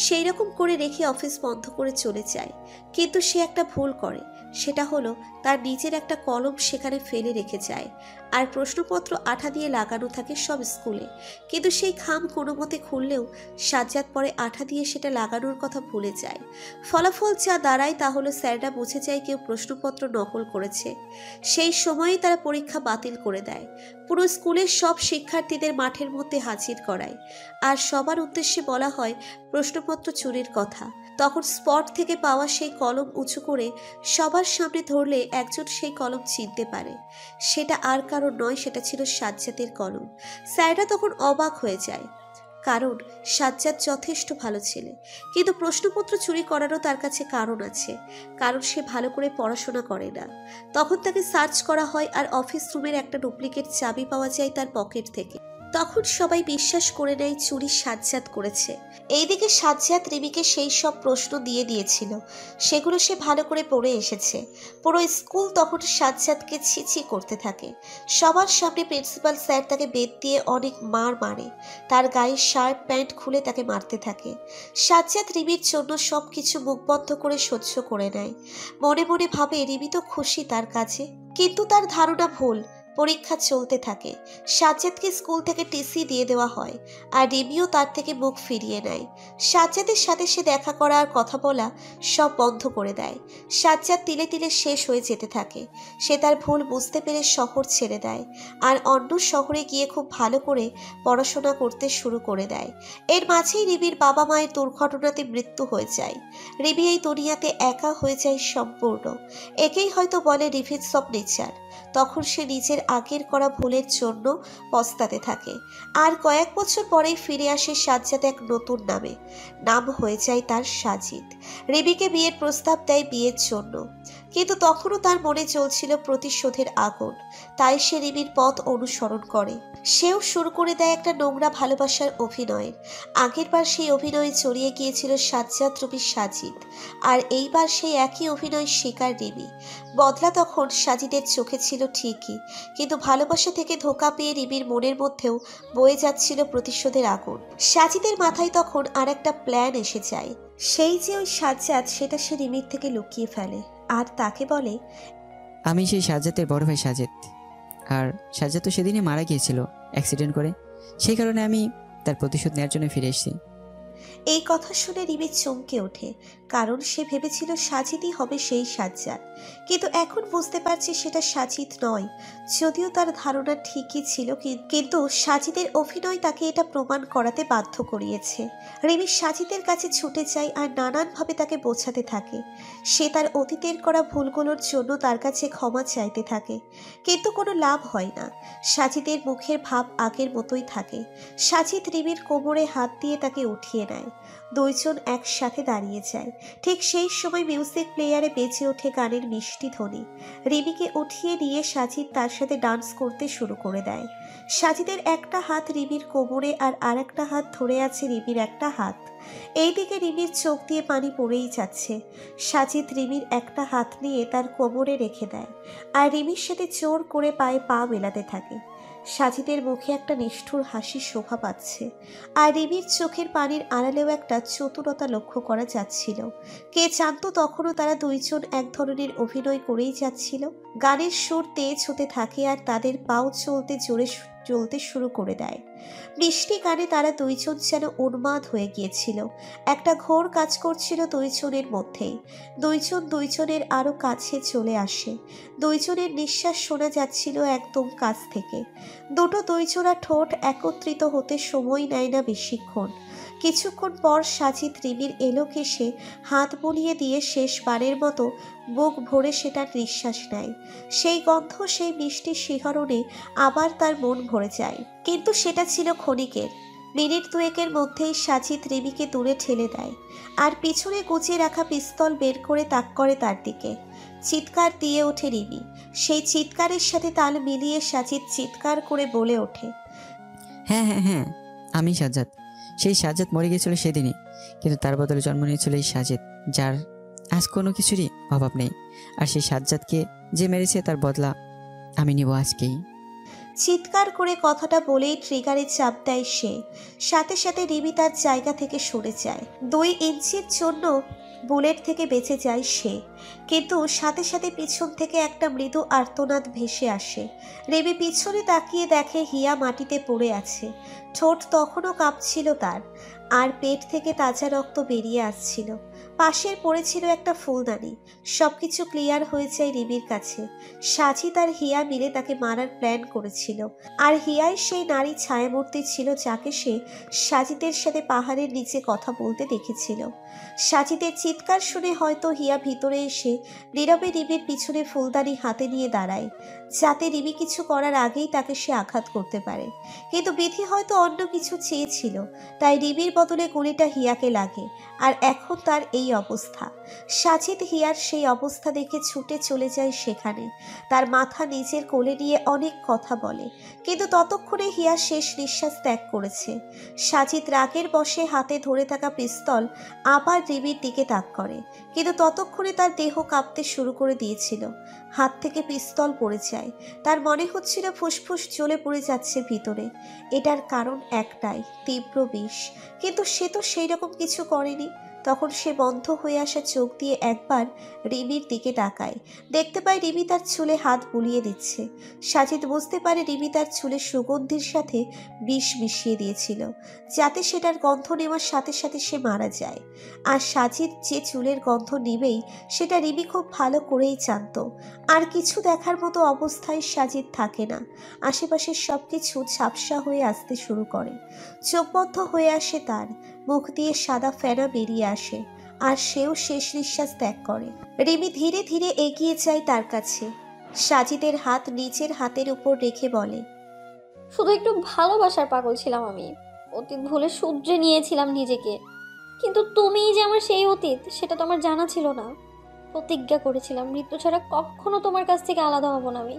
সেই রকম করে রেখে অফিস বন্ধ করে চলে যায়। কিন্তু সে একটা ভুল করে, সেটা হলো তার নিজের একটা কলম সেখানে ফেলে রেখে যায়। আর প্রশ্নপত্র আঠা দিয়ে লাগানো থাকে সব স্কুলে, কিন্তু সেই খাম কোনো মতে খুললেও সাজ্জাদ পরে আঠা দিয়ে সেটা লাগানোর কথা ভুলে যায়। ফলাফল যা দাঁড়ায় তা হলো স্যাররা বুঝে যায় কেউ প্রশ্নপত্র নকল করেছে। সেই সময়েই তারা পরীক্ষা বাতিল করে দেয়। পুরো স্কুলের সব শিক্ষার্থীদের মাঠের মধ্যে হাজির করায়, আর সবার উদ্দেশ্যে বলা হয় প্রশ্নপত্র চুরির কথা। তখন স্পট থেকে পাওয়া সেই কলম উঁচু করে সবার সামনে ধরলে একজন সেই কলম চিনতে পারে। সেটা আর কারণ নয়, সেটা ছিল সাজ্জাদের কলম। স্যাররা তখন অবাক হয়ে যায়, কারণ সাজ্জাদ যথেষ্ট ভালো ছেলে, কিন্তু প্রশ্নপত্র চুরি করারও তার কাছে কারণ আছে, কারণ সে ভালো করে পড়াশোনা করে না। তখন তাকে সার্চ করা হয় আর অফিস রুমের একটা ডুপ্লিকেট চাবি পাওয়া যায় তার পকেট থেকে। তখন সবাই বিশ্বাস করে নেয় চুরি সাজ্জাদ করেছে। এইদিকে সাজ্জাদ রিমিকে সেই সব প্রশ্ন দিয়ে দিয়েছিল, সেগুলো সে ভালো করে পড়ে এসেছে। পুরো স্কুল তখন সাজ্জাদকে ছিছি করতে থাকে। সবার সামনে প্রিন্সিপাল স্যার তাকে বেত দিয়ে অনেক মার মারে, তার গায়ে শার্ট প্যান্ট খুলে তাকে মারতে থাকে। সাজ্জাদ রিমির জন্য সব কিছু মুখ বন্ধ করে সহ্য করে নেয়। মনে মনে ভাবে রিমি তো খুশি তার কাছে, কিন্তু তার ধারণা ভুল। পরীক্ষা চলতে থাকে। সাজ্জাদকে স্কুল থেকে টিসি দিয়ে দেওয়া হয়, আর রিমিও তার থেকে মুখ ফিরিয়ে নেয়। সাজ্জাদের সাথে সে দেখা করা আর কথা বলা সব বন্ধ করে দেয়। সাজ্জাদ তিলে তিলে শেষ হয়ে যেতে থাকে। সে তার ভুল বুঝতে পেরে শহর ছেড়ে দেয়, আর অন্য শহরে গিয়ে খুব ভালো করে পড়াশোনা করতে শুরু করে দেয়। এর মাঝেই রিমির বাবা মায়ের দুর্ঘটনাতে মৃত্যু হয়ে যায়। রিমি এই দুনিয়াতে একা হয়ে যায় সম্পূর্ণ। একেই হয়তো বলে রিভেঞ্জ অফ নেচার। তখন সে নিজের আগের করা ভুলের জন্য পস্তাতে থাকে। আর কয়েক বছর পরেই ফিরে আসে সাজ্জাদ এক নতুন নামে। নাম হয়ে যায় তার সাজিদ। রিমিকে বিয়ের প্রস্তাব দেয় বিয়ের জন্য, কিন্তু তখনও তার মনে চলছিল প্রতিশোধের আগুন। তাই সে রিমির পথ অনুসরণ করে। সেও শুরু করে দেয় একটা নোংরা ভালোবাসার অভিনয়ের। আগেরবার সেই অভিনয়ে জড়িয়ে গিয়েছিল সাজ্জাদ রুমির সাজিদ, আর এইবার সেই একই অভিনয় শিকার রিমি। বদলা তখন সাজিদের চোখে ছিল ঠিকই, কিন্তু ভালোবাসা থেকে ধোঁকা পেয়ে রিমির মনের মধ্যেও বয়ে যাচ্ছিল প্রতিশোধের আগুন। সাজিদের মাথায় তখন আর একটা প্ল্যান এসে যায়। সেই যে ওই সাজ্জাদ, সেটা সে রিমির থেকে লুকিয়ে ফেলে আর তাকে বলে, আমি সেই সাজ্জাদের বড় ভাই সাজিদ। আর সাজ্জাদ তো সেদিনই মারা গিয়েছিল অ্যাক্সিডেন্ট করে, সেই কারণে আমি তার প্রতিশোধ নেওয়ার জন্য ফিরে এসেছি। এই কথা শুনে রিমি চমকে ওঠে, কারণ সে ভেবেছিল সাজিদই হবে সেই সাজ্জাদ। কিন্তু এখন বুঝতে পারছে সেটা সাজিদ নয়। যদিও তার ধারণা ঠিকই ছিল, কিন্তু সাজিদের অভিনয় তাকে এটা প্রমাণ করাতে বাধ্য করিয়েছে। রিমি সাজিদের কাছে ছুটে যায় আর নানানভাবে তাকে বোঝাতে থাকে। সে তার অতীতের করা ভুলগুলোর জন্য তার কাছে ক্ষমা চাইতে থাকে, কিন্তু কোনো লাভ হয় না। সাজিদের মুখের ভাব আগের মতোই থাকে। সাজিদ রিমির কোমরে হাত দিয়ে তাকে উঠিয়ে নেয়। দুইজন একসাথে দাঁড়িয়ে যায়। ঠিক সেই সময় মিউজিক প্লেয়ারে বেজে ওঠে গানের মিষ্টি ধ্বনি। রিমিকে উঠিয়ে নিয়ে সাজিদ তার সাথে ডান্স করতে শুরু করে দেয়। সাজিদের একটা হাত রিমির কোমরে আর আরেকটা হাত ধরে আছে রিমির একটা হাত। এইদিকে রিমির চোখ দিয়ে পানি পড়েই যাচ্ছে। সাজিদ রিমির একটা হাত নিয়ে তার কোমরে রেখে দেয় আর রিমির সাথে জোর করে পায়ে পা মেলাতে থাকে। সাজিদের মুখে একটা নিষ্ঠুর হাসি শোভা পাচ্ছে, আর রিমির চোখের পানির আড়ালেও একটা চতুরতা লক্ষ্য করা যাচ্ছিল। কে জানতো তখনও তারা দুইজন এক ধরনের অভিনয় করেই যাচ্ছিল। গানের সুর তেজ হতে থাকে আর তাদের পাও চলতে শুরু করে দেয়। মিষ্টি গানে তারা দুইজন যেন উন্মাদ হয়ে গিয়েছিল। একটা ঘোর কাজ করছিল দুইজনের মধ্যেই। দুইজন দুইজনের আরো কাছে চলে আসে। দুইজনের নিঃশ্বাস শোনা যাচ্ছিল একদম কাছ থেকে। দুইজোড়া ঠোঁট একত্রিত হতে সময় নেয় না বেশিক্ষণ। কিছুক্ষণ পর সাজিদ রিমির এলো কেশে হাত বুলিয়ে দিয়ে শেষবারের মতো বুক ভরে সেটার নিঃশ্বাস নেয়। সেই গন্ধ, সেই মিষ্টি শিহরণে আবার তার মন ভরে যায়। কিন্তু সেটা ছিল ক্ষণিকের। মিনিট দুয়েকের মধ্যেই সাজিদ রিমিকে দূরে ঠেলে দেয় আর পিছনে গুছিয়ে রাখা পিস্তল বের করে তাক করে তার দিকে। চিৎকার দিয়ে ওঠে রিমি। সেই চিৎকারের সাথে তাল মিলিয়ে সাজিদ চিৎকার করে বলে ওঠে, হ্যাঁ হ্যাঁ হ্যাঁ, আমি সাজ্জাদ। সেই সাজ্জাদ মরে গিয়েছিল সেদিনই, কিন্তু তার বদলে জন্ম নিয়েছিল এই সাজিদ, যার আজ কোনো কিছুরই অভাব নেই। আর সেই সাজ্জাদকে যে মেরেছে তার বদলা আমি নিব আজকেই। চিৎকার করে কথাটা বলেই ট্রিগারে চাপ দেয় সে। সাথে সাথে রিমি তার জায়গা থেকে সরে যায়। 2 ইঞ্চির জন্য বুলেট থেকে বেঁচে যায় সে, কিন্তু সাথে সাথে পিছন থেকে একটা মৃদু আর্তনাদ ভেসে আসে। রিমি পিছনে তাকিয়ে দেখে হিয়া মাটিতে পড়ে আছে। ঠোঁট তখনও কাঁপছিল তার, আর পেট থেকে তাজা রক্ত বেরিয়ে আসছিল। পাশের পড়েছিল একটা ফুলদানি। সবকিছু ক্লিয়ার হয়ে যায় রিমির কাছে। সাজিদ আর হিয়া মিলে তাকে মারার প্ল্যান করেছিল, আর হিয়াই সেই নারী ছায়ামূর্তি ছিল যাকে সে সাজিদের সাথে পাহাড়ের নিচে কথা বলতে দেখেছিল। সাজিদের চিৎকার শুনে হয়তো হিয়া ভিতরে এসে নীরবে রিমির পিছনে ফুলদানি হাতে নিয়ে দাঁড়ায়, যাতে রিমি কিছু করার আগেই তাকে সে আঘাত করতে পারে। কিন্তু বিধি হয়তো অন্য কিছু চেয়েছিল, তাই রিমির বদলে গুলিটা হিয়াকে লাগে, আর এখন তার এই অবস্থা। সাজিদ হিয়ার সেই অবস্থা দেখে ছুটে চলে যায় সেখানে। তার মাথা নিজের কোলে নিয়ে অনেক কথা বলে, কিন্তু ততক্ষণে হিয়া শেষ নিঃশ্বাস ত্যাগ করেছে। সাজিদ রাগের বশে হাতে ধরে থাকা পিস্তল আবার রিমির দিকে তাক করে, কিন্তু ততক্ষণে তার দেহ কাঁপতে শুরু করে দিয়েছিল। হাত থেকে পিস্তল পড়ে যায়। তার মনে হচ্ছিল ফুসফুস জ্বলে পড়ে যাচ্ছে ভিতরে। এটার কারণ একটাই, তীব্র বিষ। কিন্তু সে তো সেই রকম কিছু করেনি। তখন সে বন্ধ হয়ে আসা চোখ দিয়ে একবার রিমির দিকে তাকায়। দেখতে পায় রিমি তার চুলে হাত বুলিয়ে দিচ্ছে। সাজিদ বুঝতে পারে রিমি তার চুলে সুগন্ধির সাথে বিষ মিশিয়ে দিয়েছিল, যাতে সেটার গন্ধ নেওয়ার সাথে সাথে সে মারা যায়। আর সাজিদ যে চুলের গন্ধ নিবেই, সেটা রিমি খুব ভালো করেই জানত। আর কিছু দেখার মতো অবস্থায় সাজিদ থাকে না। আশেপাশের সবকিছু ঝাপসা হয়ে আসতে শুরু করে। চোখ বন্ধ হয়ে আসে তার, মুখ দিয়ে সাদা ফেনা বেরিয়ে আসে, আর সেও শেষ নিঃশ্বাস ত্যাগ করে। রিমি ধীরে ধীরে এগিয়ে যায় তার কাছে। সাজিদের হাত নিজের হাতের উপর রেখে বলে, শুধু একটু ভালোবাসার পাগল ছিলাম আমি, অতীত ভুলে শুধরে নিয়েছিলাম নিজেকে। কিন্তু তুমিই যে আমার সেই অতীত সেটা তো আমার জানা ছিল না। প্রতিজ্ঞা করেছিলাম মৃত্যু ছাড়া কখনো তোমার কাছ থেকে আলাদা হব না আমি।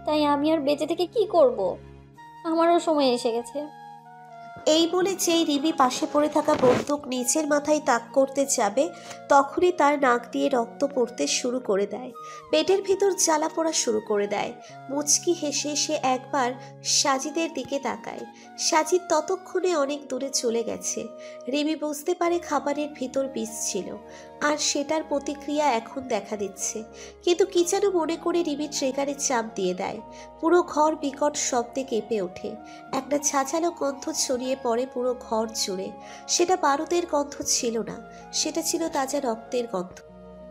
তাই আমি আর বেঁচে থেকে কি করব? আমারও সময় এসে গেছে। এই বলে যেই রিমি পাশে পড়ে থাকা বন্দুক নিচের মাথায় তাক করতে যাবে, তখনই তার নাক দিয়ে রক্ত পড়তে শুরু করে দেয়। পেটের ভিতর জ্বালা পোড়া শুরু করে দেয়। মুচকি হেসে সে একবার সাজিদের দিকে তাকায়। সাজিদ ততক্ষণে অনেক দূরে চলে গেছে। রিমি বুঝতে পারে খাবারের ভিতর বিষ ছিল, আর সেটার প্রতিক্রিয়া এখন দেখা দিচ্ছে। কিন্তু কি যেন মনে করে রিমি ট্রিগারে চাপ দিয়ে দেয়। পুরো ঘর বিকট শব্দে কেঁপে ওঠে। একটা ঝাঁঝালো গন্ধ ছড়িয়ে পড়ে পুরো ঘর জুড়ে। সেটা বারুদের গন্ধ ছিল না, সেটা ছিল তাজা রক্তের গন্ধ।